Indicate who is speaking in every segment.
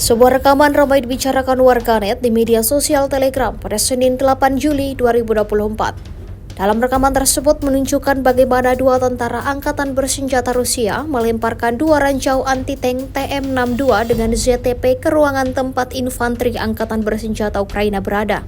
Speaker 1: Sebuah rekaman ramai dibicarakan warganet di media sosial Telegram pada Senin 8 Juli 2024. Dalam rekaman tersebut menunjukkan bagaimana dua tentara angkatan bersenjata Rusia melemparkan dua ranjau anti-tank TM62 dengan ZTP ke ruangan tempat infanteri angkatan bersenjata Ukraina berada.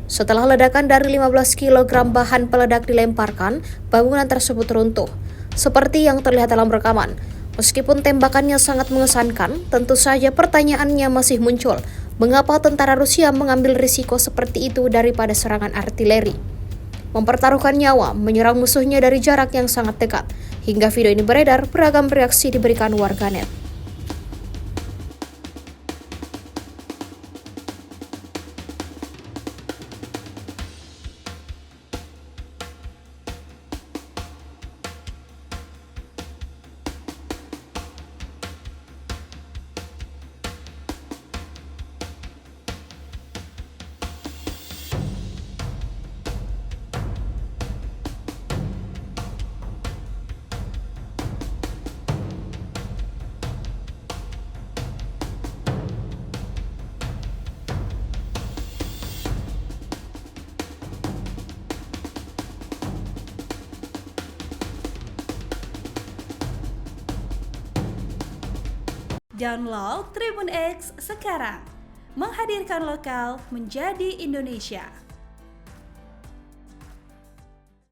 Speaker 1: Setelah ledakan dari 15 kg bahan peledak dilemparkan, bangunan tersebut runtuh. Seperti yang terlihat dalam rekaman, meskipun tembakannya sangat mengesankan, tentu saja pertanyaannya masih muncul. Mengapa tentara Rusia mengambil risiko seperti itu daripada serangan artileri? Mempertaruhkan nyawa, menyerang musuhnya dari jarak yang sangat dekat. Hingga video ini beredar, beragam reaksi diberikan warganet.
Speaker 2: Download Tribun X sekarang, menghadirkan lokal menjadi Indonesia.